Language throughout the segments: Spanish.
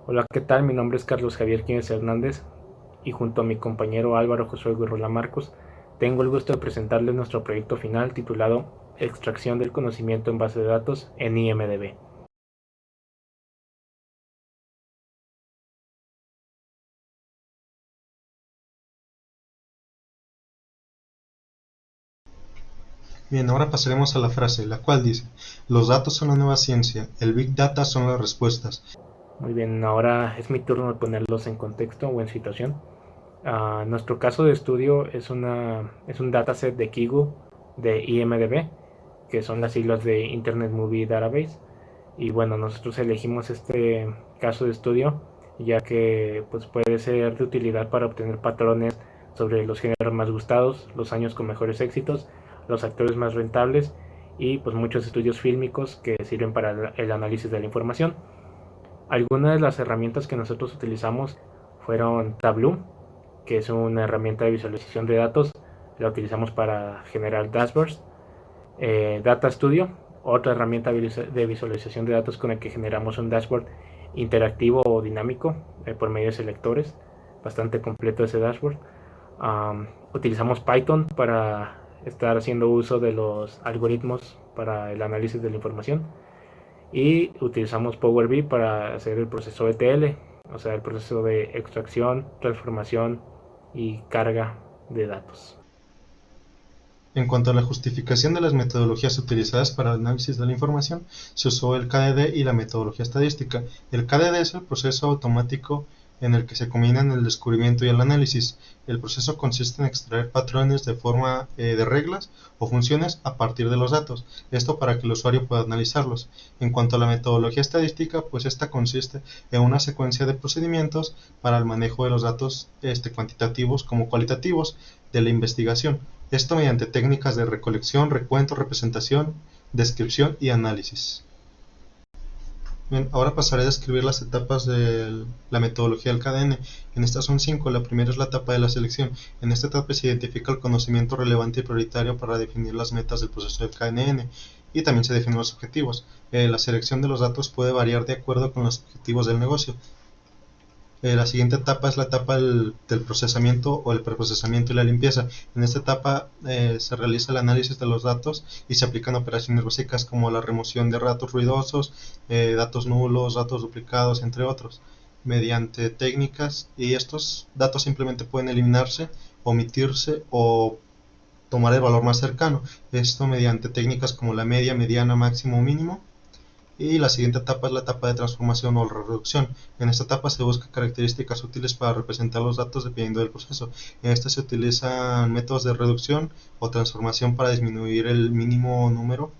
Hola, ¿qué tal? Mi nombre es Carlos Javier Quínez Hernández y junto a mi compañero Álvaro Josué Gurrola Marcos, tengo el gusto de presentarles nuestro proyecto final titulado Extracción del conocimiento en base de datos en IMDb. Bien, ahora pasaremos a la frase, la cual dice, los datos son la nueva ciencia, el Big Data son las respuestas. Muy bien, ahora es mi turno de ponerlos en contexto o en situación. Nuestro caso de estudio es un dataset de Kigu de IMDb, que son las siglas de Internet Movie Database. Y bueno, nosotros elegimos este caso de estudio ya que pues, puede ser de utilidad para obtener patrones sobre los géneros más gustados, los años con mejores éxitos, los actores más rentables y pues muchos estudios fílmicos que sirven para el análisis de la información. Algunas de las herramientas que nosotros utilizamos fueron Tableau, que es una herramienta de visualización de datos, la utilizamos para generar dashboards. Data Studio, otra herramienta de visualización de datos con la que generamos un dashboard interactivo o dinámico por medio de selectores, bastante completo ese dashboard. Utilizamos Python para estar haciendo uso de los algoritmos para el análisis de la información y utilizamos Power BI para hacer el proceso ETL, o sea, el proceso de extracción, transformación y carga de datos. En cuanto a la justificación de las metodologías utilizadas para el análisis de la información, se usó el KDD y la metodología estadística. El KDD es el proceso automático en el que se combinan el descubrimiento y el análisis. El proceso consiste en extraer patrones de forma de reglas o funciones a partir de los datos, esto para que el usuario pueda analizarlos. En cuanto a la metodología estadística, pues esta consiste en una secuencia de procedimientos para el manejo de los datos cuantitativos como cualitativos de la investigación, esto mediante técnicas de recolección, recuento, representación, descripción y análisis. Bien, ahora pasaré a describir las etapas de la metodología del KDN. En estas son 5. La primera es la etapa de la selección. En esta etapa se identifica el conocimiento relevante y prioritario para definir las metas del proceso del KNN y también se definen los objetivos. La selección de los datos puede variar de acuerdo con los objetivos del negocio. La siguiente etapa es la etapa del procesamiento o el preprocesamiento y la limpieza. En esta etapa se realiza el análisis de los datos y se aplican operaciones básicas como la remoción de datos ruidosos, datos nulos, datos duplicados, entre otros, mediante técnicas, y estos datos simplemente pueden eliminarse, omitirse o tomar el valor más cercano. Esto mediante técnicas como la media, mediana, máximo o mínimo. Y la siguiente etapa es la etapa de transformación o reducción. En esta etapa se buscan características útiles para representar los datos dependiendo del proceso. En esta se utilizan métodos de reducción o transformación para disminuir el mínimo número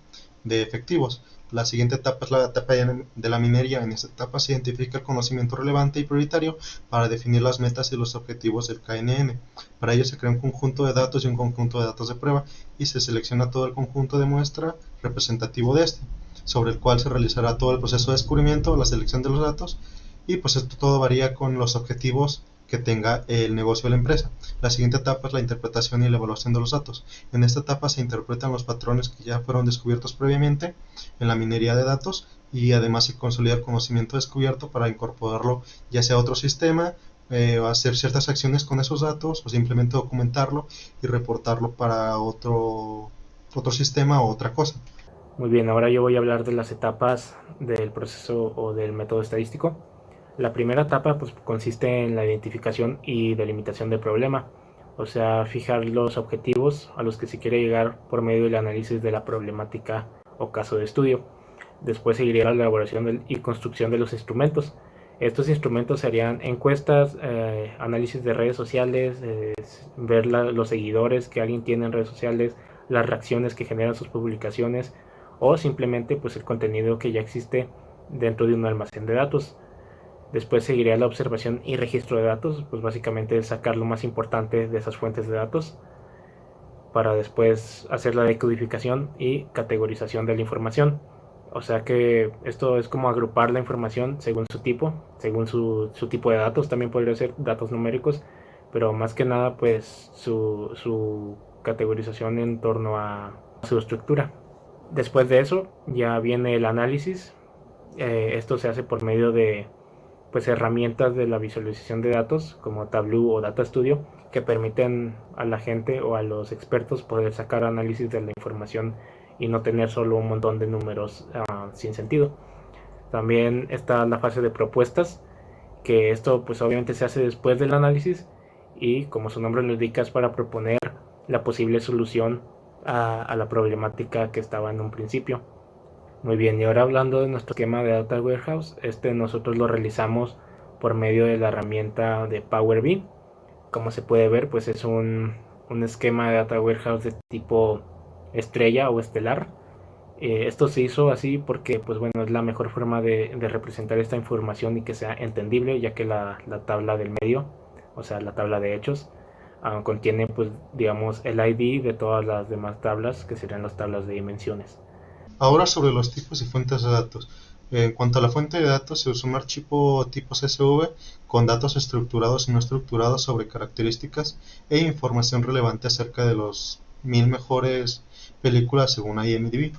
de efectivos. La siguiente etapa es la etapa de la minería. En esta etapa se identifica el conocimiento relevante y prioritario para definir las metas y los objetivos del KNN. Para ello se crea un conjunto de datos y un conjunto de datos de prueba y se selecciona todo el conjunto de muestra representativo de este, sobre el cual se realizará todo el proceso de descubrimiento, la selección de los datos, y pues esto todo varía con los objetivos que tenga el negocio de la empresa. La siguiente etapa es la interpretación y la evaluación de los datos. En esta etapa se interpretan los patrones que ya fueron descubiertos previamente en la minería de datos y además se consolida el conocimiento descubierto para incorporarlo ya sea a otro sistema, o hacer ciertas acciones con esos datos o simplemente documentarlo y reportarlo para otro sistema o otra cosa. Muy bien, ahora yo voy a hablar de las etapas del proceso o del método estadístico. La primera etapa pues, consiste en la identificación y delimitación del problema, o sea, fijar los objetivos a los que se quiere llegar por medio del análisis de la problemática o caso de estudio. Después seguiría la elaboración y construcción de los instrumentos. Estos instrumentos serían encuestas, análisis de redes sociales, ver los seguidores que alguien tiene en redes sociales, las reacciones que generan sus publicaciones o simplemente pues el contenido que ya existe dentro de un almacén de datos. Después seguiría la observación y registro de datos, pues básicamente sacar lo más importante de esas fuentes de datos para después hacer la decodificación y categorización de la información. O sea que esto es como agrupar la información según su tipo, según su tipo de datos, también podría ser datos numéricos, pero más que nada pues su categorización en torno a su estructura. Después de eso ya viene el análisis. Esto se hace por medio pues herramientas de la visualización de datos como Tableau o Data Studio que permiten a la gente o a los expertos poder sacar análisis de la información y no tener solo un montón de números sin sentido. También está la fase de propuestas, que esto pues obviamente se hace después del análisis y como su nombre lo indica es para proponer la posible solución a la problemática que estaba en un principio. Muy bien, y ahora hablando de nuestro esquema de Data Warehouse, nosotros lo realizamos por medio de la herramienta de Power BI. Como se puede ver, pues es un esquema de Data Warehouse de tipo estrella o estelar. Esto se hizo así porque, pues bueno, es la mejor forma de representar esta información y que sea entendible, ya que la tabla del medio, o sea, la tabla de hechos, contiene, pues, digamos, el ID de todas las demás tablas, que serían las tablas de dimensiones. Ahora sobre los tipos y fuentes de datos. En cuanto a la fuente de datos, se usa un archivo tipo CSV con datos estructurados y no estructurados sobre características e información relevante acerca de los 1000 mejores películas según IMDb.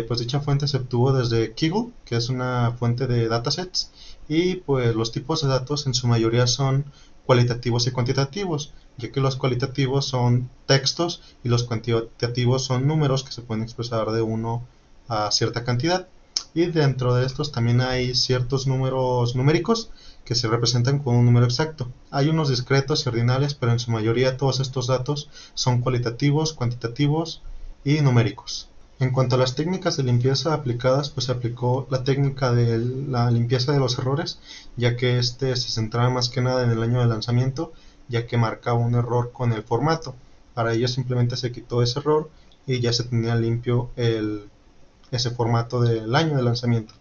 Pues dicha fuente se obtuvo desde Kaggle, que es una fuente de datasets, y pues los tipos de datos en su mayoría son cualitativos y cuantitativos, ya que los cualitativos son textos y los cuantitativos son números que se pueden expresar de uno a cierta cantidad. Y dentro de estos también hay ciertos números numéricos que se representan con un número exacto. Hay unos discretos y ordinales, pero en su mayoría todos estos datos son cualitativos, cuantitativos y numéricos. En cuanto a las técnicas de limpieza aplicadas, pues se aplicó la técnica de la limpieza de los errores, ya que se centraba más que nada en el año de lanzamiento, ya que marcaba un error con el formato. Para ello simplemente se quitó ese error y ya se tenía limpio ese formato del año de lanzamiento.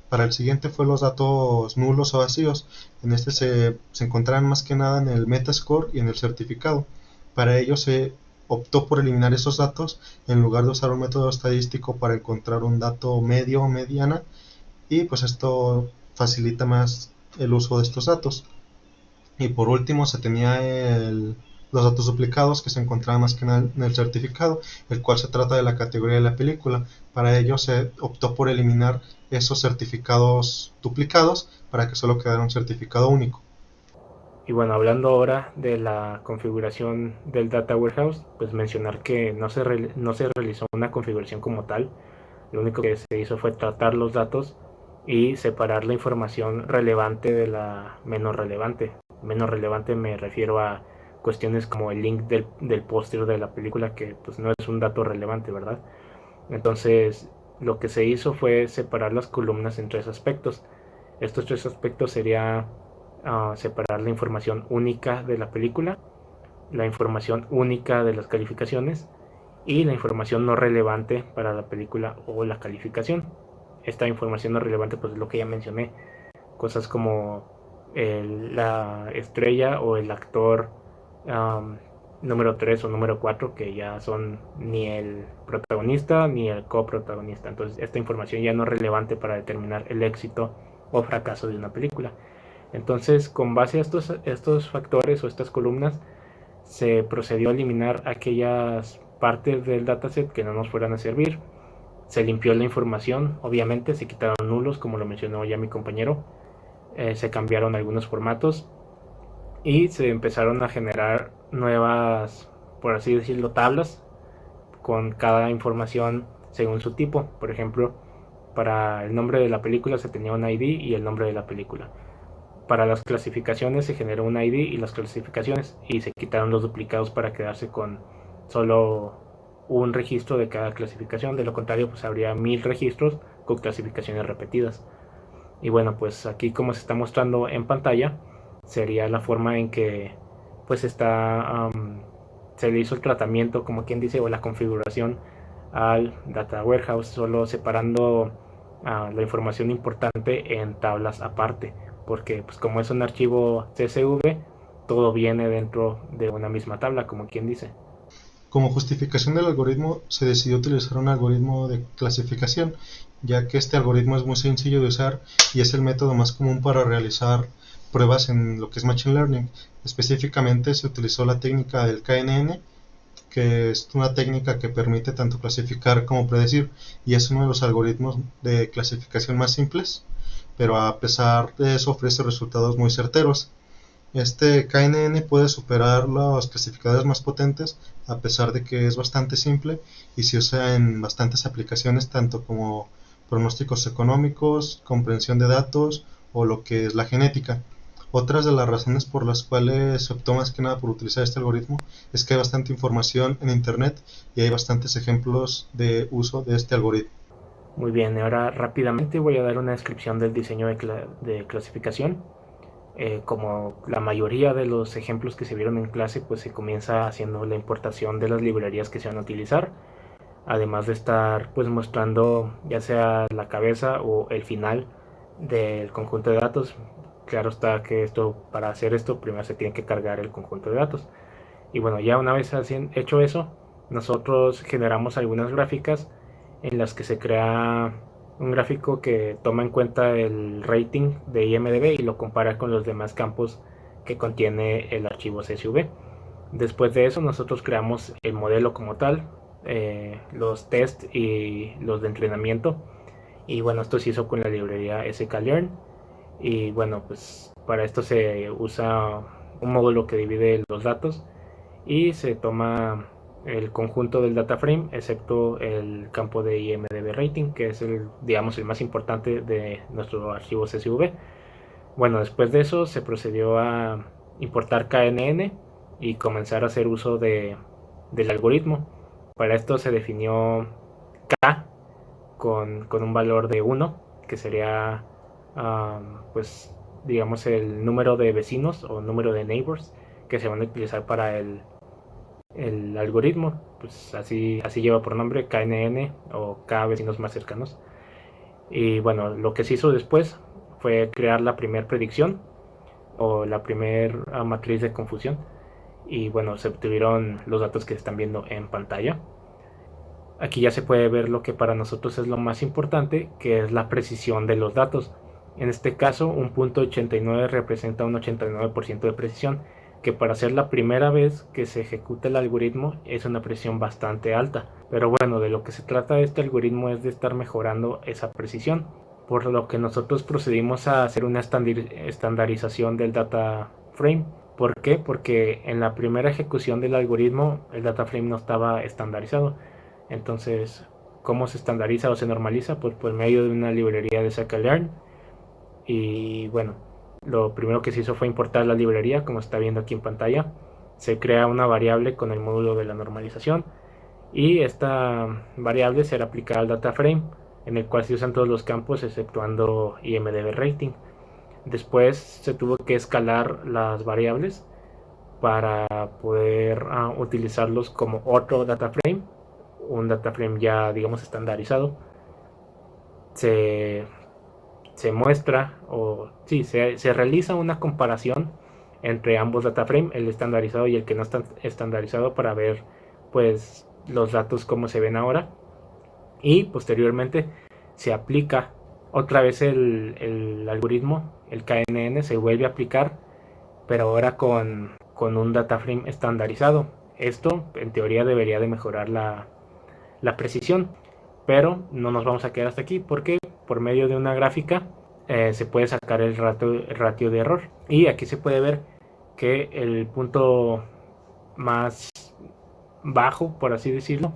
Para el siguiente fue los datos nulos o vacíos. En se encontraban más que nada en el Metascore y en el certificado. Para ello se optó por eliminar esos datos en lugar de usar un método estadístico para encontrar un dato medio o mediana, y pues esto facilita más el uso de estos datos. Y por último se tenía los datos duplicados, que se encontraban más que nada en el certificado, el cual se trata de la categoría de la película. Para ello se optó por eliminar esos certificados duplicados para que solo quedara un certificado único. Y bueno, hablando ahora de la configuración del Data Warehouse, pues mencionar que no se realizó una configuración como tal. Lo único que se hizo fue tratar los datos y separar la información relevante de la menos relevante. Menos relevante me refiero a cuestiones como el link del póster de la película, que pues no es un dato relevante, ¿verdad? Entonces, lo que se hizo fue separar las columnas en tres aspectos. Estos tres aspectos sería separar la información única de la película, la información única de las calificaciones y la información no relevante para la película o la calificación. Esta información no relevante pues es lo que ya mencioné, cosas como la estrella o el actor número 3 o número 4, que ya son ni el protagonista ni el coprotagonista. Entonces esta información ya no es relevante para determinar el éxito o fracaso de una película. Entonces, con base a estos factores o estas columnas, se procedió a eliminar aquellas partes del dataset que no nos fueran a servir. Se limpió la información, obviamente, se quitaron nulos, como lo mencionó ya mi compañero. Se cambiaron algunos formatos y se empezaron a generar nuevas, por así decirlo, tablas con cada información según su tipo. Por ejemplo, para el nombre de la película se tenía un ID y el nombre de la película. Para las clasificaciones se generó un ID y las clasificaciones, y se quitaron los duplicados para quedarse con solo un registro de cada clasificación. De lo contrario, pues habría 1000 registros con clasificaciones repetidas. Y bueno, pues aquí, como se está mostrando en pantalla, sería la forma en que pues se le hizo el tratamiento, como quien dice, o la configuración al Data Warehouse, solo separando la información importante en tablas aparte, porque pues como es un archivo CSV, todo viene dentro de una misma tabla, como quien dice. Como justificación del algoritmo, se decidió utilizar un algoritmo de clasificación, ya que este algoritmo es muy sencillo de usar y es el método más común para realizar pruebas en lo que es Machine Learning. Específicamente se utilizó la técnica del KNN, que es una técnica que permite tanto clasificar como predecir, y es uno de los algoritmos de clasificación más simples. pero a pesar de eso ofrece resultados muy certeros. Este KNN puede superar los clasificadores más potentes a pesar de que es bastante simple y se usa en bastantes aplicaciones tanto como pronósticos económicos, comprensión de datos o lo que es la genética. Otras de las razones por las cuales se optó más que nada por utilizar este algoritmo es que hay bastante información en internet y hay bastantes ejemplos de uso de este algoritmo. Muy bien, ahora rápidamente voy a dar una descripción del diseño de clasificación. Como la mayoría de los ejemplos que se vieron en clase, pues se comienza haciendo la importación de las librerías que se van a utilizar, además de estar pues mostrando ya sea la cabeza o el final del conjunto de datos. Claro está que para hacer esto primero se tiene que cargar el conjunto de datos. Y bueno, ya una vez hecho eso, nosotros generamos algunas gráficas en las que se crea un gráfico que toma en cuenta el rating de IMDb y lo compara con los demás campos que contiene el archivo CSV. Después de eso nosotros creamos el modelo como tal, los test y los de entrenamiento. Y bueno, esto se hizo con la librería sklearn. Y bueno, pues para esto se usa un módulo que divide los datos y se toma el conjunto del data frame excepto el campo de IMDb rating, que es el, digamos, el más importante de nuestro archivo CSV. Bueno, después de eso se procedió a importar KNN y comenzar a hacer uso del algoritmo. Para esto se definió K con un valor de 1, que sería pues digamos el número de vecinos o número de neighbors que se van a utilizar para el algoritmo. Pues así lleva por nombre KNN o K vecinos más cercanos. Y bueno, lo que se hizo después fue crear la primera predicción o la primera matriz de confusión. Y bueno, se obtuvieron los datos que están viendo en pantalla. Aquí ya se puede ver lo que para nosotros es lo más importante, que es la precisión de los datos. En este caso, un punto 89 representa un 89% de precisión, que para ser la primera vez que se ejecuta el algoritmo es una precisión bastante alta. Pero bueno, de lo que se trata este algoritmo es de estar mejorando esa precisión, por lo que nosotros procedimos a hacer una estandarización del data frame. ¿Por qué? Porque en la primera ejecución del algoritmo el data frame no estaba estandarizado. Entonces, ¿cómo se estandariza o se normaliza? Pues por medio de una librería de sklearn. Y bueno, lo primero que se hizo fue importar la librería, como está viendo aquí en pantalla. Se crea una variable con el módulo de la normalización y esta variable será aplicada al data frame, en el cual se usan todos los campos exceptuando IMDb rating. Después se tuvo que escalar las variables para poder utilizarlos como otro data frame, un data frame ya digamos estandarizado. Se muestra o sí, se realiza una comparación entre ambos data frame, el estandarizado y el que no está estandarizado, para ver pues los datos como se ven ahora, y posteriormente se aplica otra vez el algoritmo, el KNN se vuelve a aplicar, pero ahora con un data frame estandarizado. Esto en teoría debería de mejorar la precisión, pero no nos vamos a quedar hasta aquí porque por medio de una gráfica se puede sacar el ratio de error, y aquí se puede ver que el punto más bajo, por así decirlo,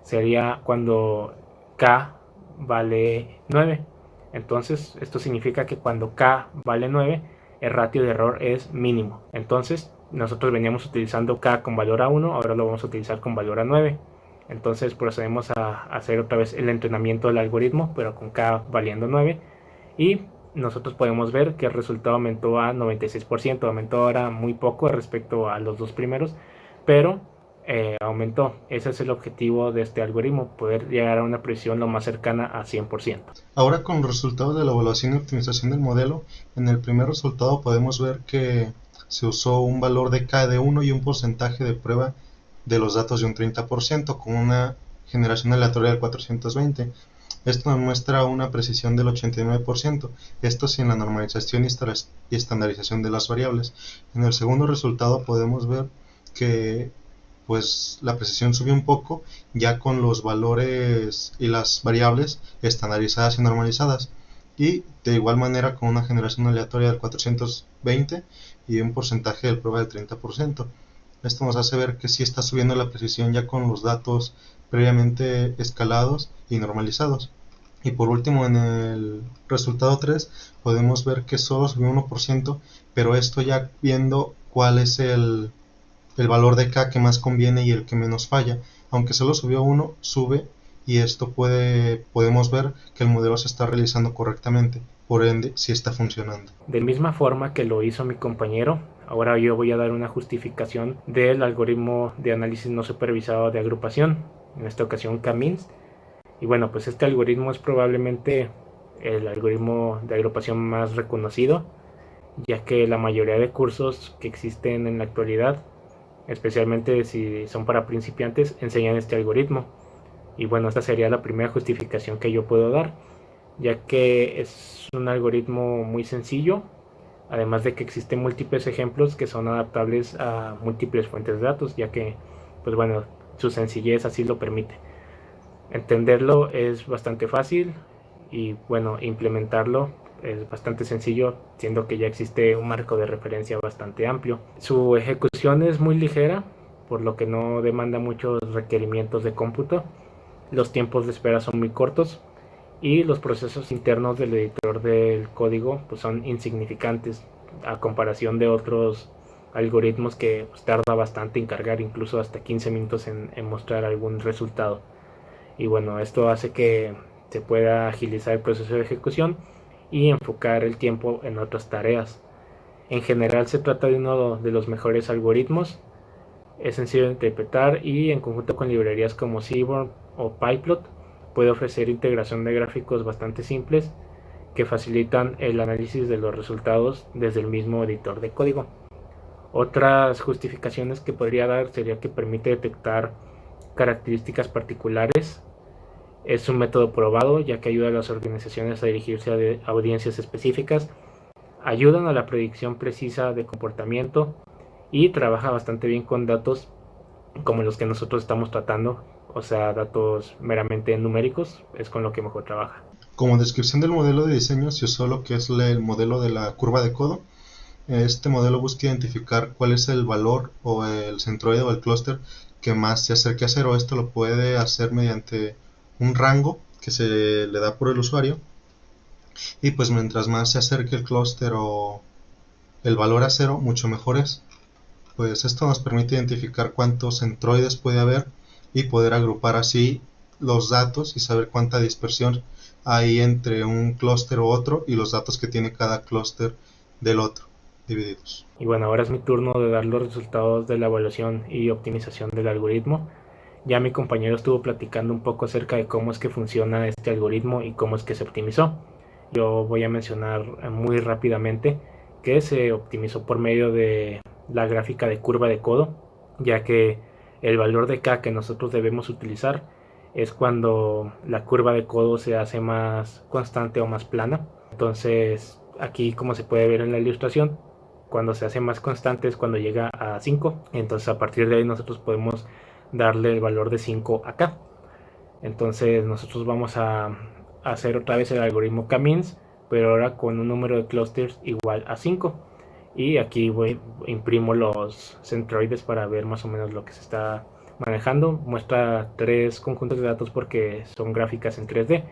sería cuando K vale 9. Entonces esto significa que cuando K vale 9 el ratio de error es mínimo. Entonces nosotros veníamos utilizando K con valor a 1, ahora lo vamos a utilizar con valor a 9. Entonces procedemos a hacer otra vez el entrenamiento del algoritmo, pero con K valiendo 9. Y nosotros podemos ver que el resultado aumentó a 96%. Aumentó ahora muy poco respecto a los dos primeros, pero aumentó. Ese es el objetivo de este algoritmo, poder llegar a una precisión lo más cercana a 100%. Ahora con los resultados de la evaluación y optimización del modelo, en el primer resultado podemos ver que se usó un valor de K de 1 y un porcentaje de prueba de los datos de un 30% con una generación aleatoria del 420. Esto nos muestra una precisión del 89%, esto sin la normalización y estandarización de las variables. En el segundo resultado podemos ver que pues la precisión subió un poco ya con los valores y las variables estandarizadas y normalizadas. y de igual manera con una generación aleatoria del 420 y un porcentaje de prueba del 30%. Esto nos hace ver que sí está subiendo la precisión ya con los datos previamente escalados y normalizados. Y por último, en el resultado 3 podemos ver que solo subió 1%, pero esto ya viendo cuál es el valor de K que más conviene y el que menos falla. Aunque solo subió 1, sube, y esto podemos ver que el modelo se está realizando correctamente, por ende sí está funcionando. De misma forma que lo hizo mi compañero, ahora yo voy a dar una justificación del algoritmo de análisis no supervisado de agrupación, en esta ocasión K-means. Y bueno, pues este algoritmo es probablemente el algoritmo de agrupación más reconocido, ya que la mayoría de cursos que existen en la actualidad, especialmente si son para principiantes, enseñan este algoritmo. Y bueno, esta sería la primera justificación que yo puedo dar, ya que es un algoritmo muy sencillo, además de que existen múltiples ejemplos que son adaptables a múltiples fuentes de datos, ya que, pues bueno, su sencillez así lo permite. Entenderlo es bastante fácil y bueno, implementarlo es bastante sencillo, siendo que ya existe un marco de referencia bastante amplio. Su ejecución es muy ligera, por lo que no demanda muchos requerimientos de cómputo. Los tiempos de espera son muy cortos y los procesos internos del editor del código pues son insignificantes a comparación de otros algoritmos que pues, tarda bastante en cargar, incluso hasta 15 minutos en mostrar algún resultado. Y bueno, esto hace que se pueda agilizar el proceso de ejecución y enfocar el tiempo en otras tareas. En general se trata de uno de los mejores algoritmos, es sencillo de interpretar y en conjunto con librerías como Seaborn o Pyplot puede ofrecer integración de gráficos bastante simples que facilitan el análisis de los resultados desde el mismo editor de código. Otras justificaciones que podría dar sería que permite detectar características particulares. Es un método probado ya que ayuda a las organizaciones a dirigirse a audiencias específicas, ayudan a la predicción precisa de comportamiento y trabaja bastante bien con datos como los que nosotros estamos tratando, o sea, datos meramente numéricos, es con lo que mejor trabaja. Como descripción del modelo de diseño se usó lo que es el modelo de la curva de codo. Este modelo busca identificar cuál es el valor o el centroide o el clúster que más se acerque a cero. Esto lo puede hacer mediante un rango que se le da por el usuario, y pues mientras más se acerque el clúster o el valor a cero, mucho mejor es. Pues esto nos permite identificar cuántos centroides puede haber y poder agrupar así los datos y saber cuánta dispersión hay entre un clúster u otro y los datos que tiene cada clúster del otro divididos. Y bueno, ahora es mi turno de dar los resultados de la evaluación y optimización del algoritmo. Ya mi compañero estuvo platicando un poco acerca de cómo es que funciona este algoritmo y cómo es que se optimizó. Yo voy a mencionar muy rápidamente que se optimizó por medio de la gráfica de curva de codo, ya que el valor de K que nosotros debemos utilizar es cuando la curva de codo se hace más constante o más plana. Entonces, aquí como se puede ver en la ilustración, cuando se hace más constante es cuando llega a 5. Entonces, a partir de ahí nosotros podemos darle el valor de 5 a K. Entonces, nosotros vamos a hacer otra vez el algoritmo K-means, pero ahora con un número de clusters igual a 5. Y aquí imprimo los centroides para ver más o menos lo que se está manejando. Muestra 3 conjuntos de datos porque son gráficas en 3D.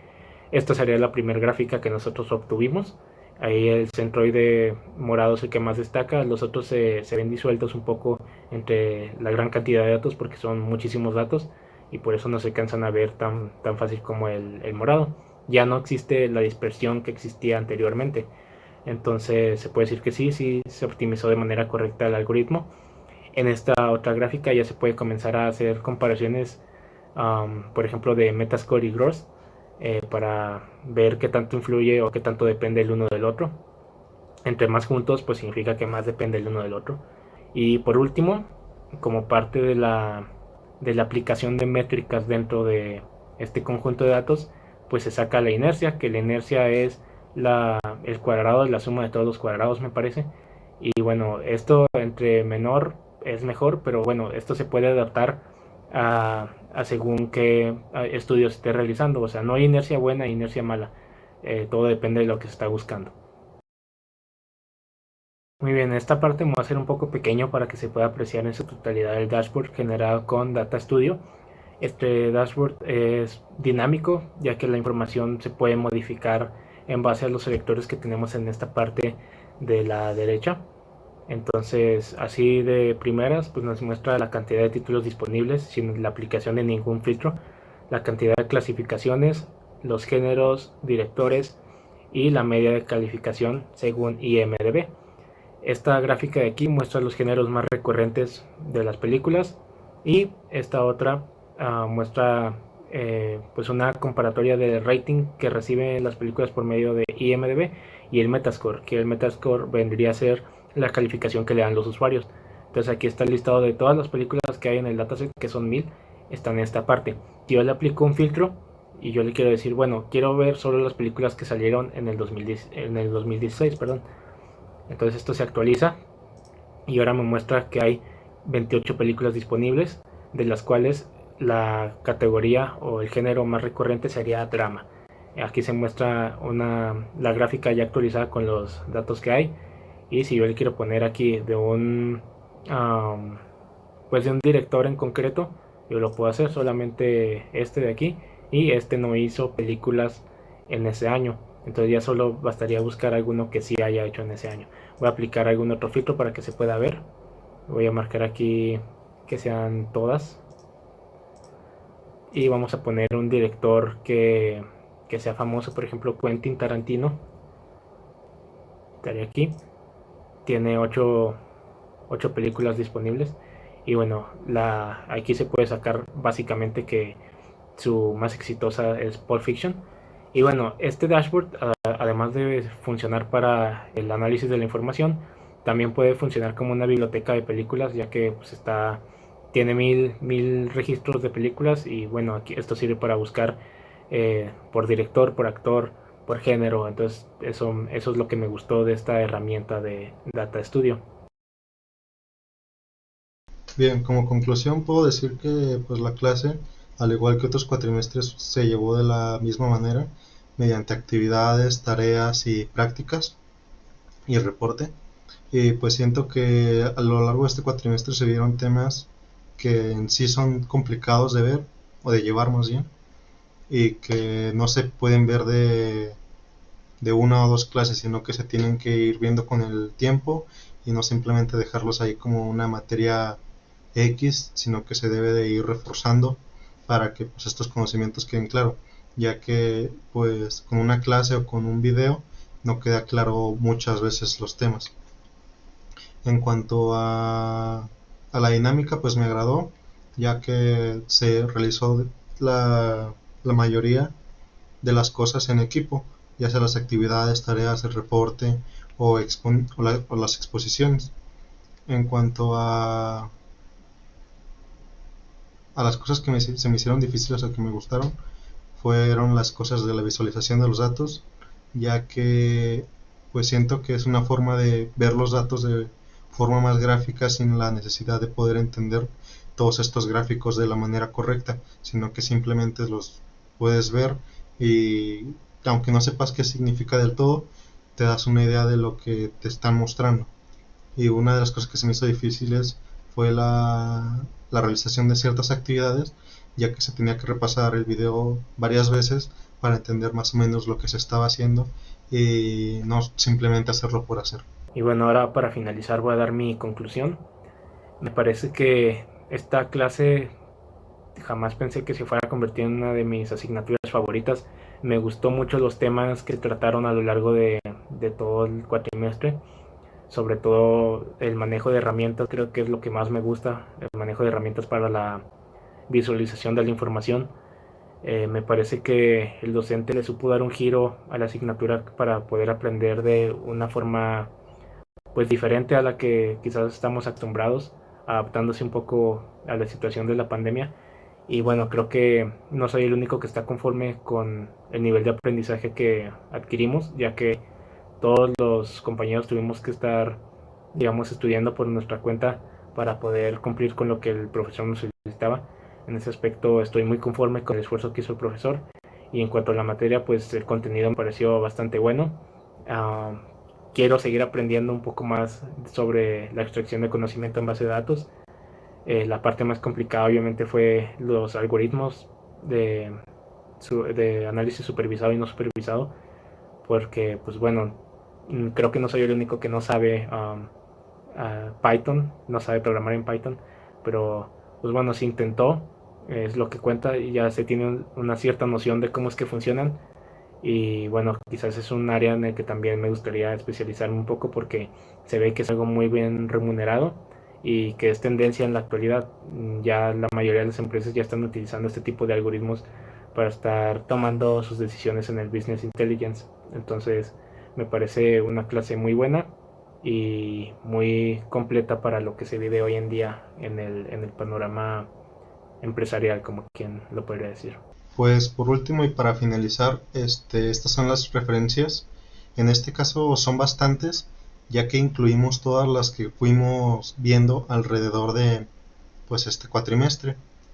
Esta sería la primera gráfica que nosotros obtuvimos. Ahí el centroide morado es el que más destaca. Los otros se ven disueltos un poco entre la gran cantidad de datos porque son muchísimos datos y por eso no se alcanzan a ver tan fácil como el morado. Ya no existe la dispersión que existía anteriormente. Entonces se puede decir que sí se optimizó de manera correcta el algoritmo. En esta otra gráfica ya se puede comenzar a hacer comparaciones, por ejemplo, de Metascore y Gross, para ver qué tanto influye o qué tanto depende el uno del otro. Entre más juntos, pues significa que más depende el uno del otro. Y por último, como parte de la aplicación de métricas dentro de este conjunto de datos, pues se saca la inercia, que la inercia es el cuadrado de la suma de todos los cuadrados, me parece. Y bueno, esto entre menor es mejor, pero bueno, esto se puede adaptar a según qué estudios esté realizando. O sea, no hay inercia buena e inercia mala. todo depende de lo que se está buscando. Muy bien, esta parte me va a ser un poco pequeño para que se pueda apreciar en su totalidad el dashboard generado con Data Studio. Este dashboard es dinámico, ya que la información se puede modificar en base a los selectores que tenemos en esta parte de la derecha. Entonces, así de primeras, pues nos muestra la cantidad de títulos disponibles sin la aplicación de ningún filtro, la cantidad de clasificaciones, los géneros, directores y la media de calificación según IMDb. Esta gráfica de aquí muestra los géneros más recurrentes de las películas y esta otra muestra pues una comparatoria de rating que reciben las películas por medio de IMDb y el Metascore, que el Metascore vendría a ser la calificación que le dan los usuarios. Entonces aquí está el listado de todas las películas que hay en el dataset, que son 1000, están en esta parte. Si yo le aplico un filtro y yo le quiero decir, bueno, quiero ver solo las películas que salieron en el 2016, perdón. Entonces esto se actualiza y ahora me muestra que hay 28 películas disponibles, de las cuales la categoría o el género más recurrente sería drama. Aquí se muestra la gráfica ya actualizada con los datos que hay, y si yo le quiero poner aquí pues de un director en concreto, yo lo puedo hacer, solamente este de aquí, y este no hizo películas en ese año, entonces ya solo bastaría buscar alguno que sí haya hecho en ese año. Voy a aplicar algún otro filtro para que se pueda ver. Voy a marcar aquí que sean todas y vamos a poner un director que sea famoso, por ejemplo Quentin Tarantino. Estaría aquí, tiene 8 películas disponibles y bueno, aquí se puede sacar básicamente que su más exitosa es Pulp Fiction. Y bueno, este dashboard, además de funcionar para el análisis de la información, también puede funcionar como una biblioteca de películas, ya que pues, tiene mil registros de películas. Y bueno, aquí esto sirve para buscar por director, por actor, por género. Entonces eso es lo que me gustó de esta herramienta de Data Studio. Bien, como conclusión puedo decir que pues la clase, al igual que otros cuatrimestres, se llevó de la misma manera, mediante actividades, tareas y prácticas y reporte. Y pues siento que a lo largo de este cuatrimestre se vieron temas que en sí son complicados de ver o de llevar más bien, y que no se pueden ver de una o dos clases, sino que se tienen que ir viendo con el tiempo y no simplemente dejarlos ahí como una materia X, sino que se debe de ir reforzando para que pues, estos conocimientos queden claros, ya que pues con una clase o con un video no queda claro muchas veces los temas. En cuanto a la dinámica, pues me agradó, ya que se realizó la mayoría de las cosas en equipo, ya sea las actividades, tareas, el reporte o las exposiciones. En cuanto a las cosas que se me hicieron difíciles o que me gustaron, fueron las cosas de la visualización de los datos, ya que pues siento que es una forma de ver los datos de forma más gráfica sin la necesidad de poder entender todos estos gráficos de la manera correcta, sino que simplemente los puedes ver y aunque no sepas qué significa del todo, te das una idea de lo que te están mostrando. Y una de las cosas que se me hizo difíciles fue la realización de ciertas actividades, ya que se tenía que repasar el video varias veces para entender más o menos lo que se estaba haciendo y no simplemente hacerlo por hacer. Y bueno, ahora para finalizar voy a dar mi conclusión. Me parece que esta clase jamás pensé que se fuera a convertir en una de mis asignaturas favoritas. Me gustó mucho los temas que trataron a lo largo de todo el cuatrimestre. Sobre todo el manejo de herramientas, creo que es lo que más me gusta. El manejo de herramientas para la visualización de la información. Me parece que el docente le supo dar un giro a la asignatura para poder aprender de una forma pues diferente a la que quizás estamos acostumbrados, adaptándose un poco a la situación de la pandemia. Y bueno, creo que no soy el único que está conforme con el nivel de aprendizaje que adquirimos, ya que todos los compañeros tuvimos que estar, digamos, estudiando por nuestra cuenta para poder cumplir con lo que el profesor nos solicitaba. En ese aspecto estoy muy conforme con el esfuerzo que hizo el profesor Y en cuanto a la materia, pues el contenido me pareció bastante bueno. Uh, Quiero seguir aprendiendo un poco más sobre la extracción de conocimiento en base de datos. La parte más complicada obviamente fue los algoritmos de, de análisis supervisado y no supervisado, porque pues bueno, creo que no soy el único que no sabe Python, no sabe programar en Python, pero pues bueno, se intentó, es lo que cuenta y ya se tiene una cierta noción de cómo es que funcionan. Y bueno, quizás es un área en el que también me gustaría especializarme un poco porque se ve que es algo muy bien remunerado y que es tendencia en la actualidad. Ya la mayoría de las empresas ya están utilizando este tipo de algoritmos para estar tomando sus decisiones en el business intelligence. Entonces me parece una clase muy buena y muy completa para lo que se vive hoy en día en el panorama empresarial, como quien lo podría decir. Pues por último y para finalizar, estas son las referencias. En este caso son bastantes, ya que incluimos todas las que fuimos viendo alrededor de pues este cuatrimestre.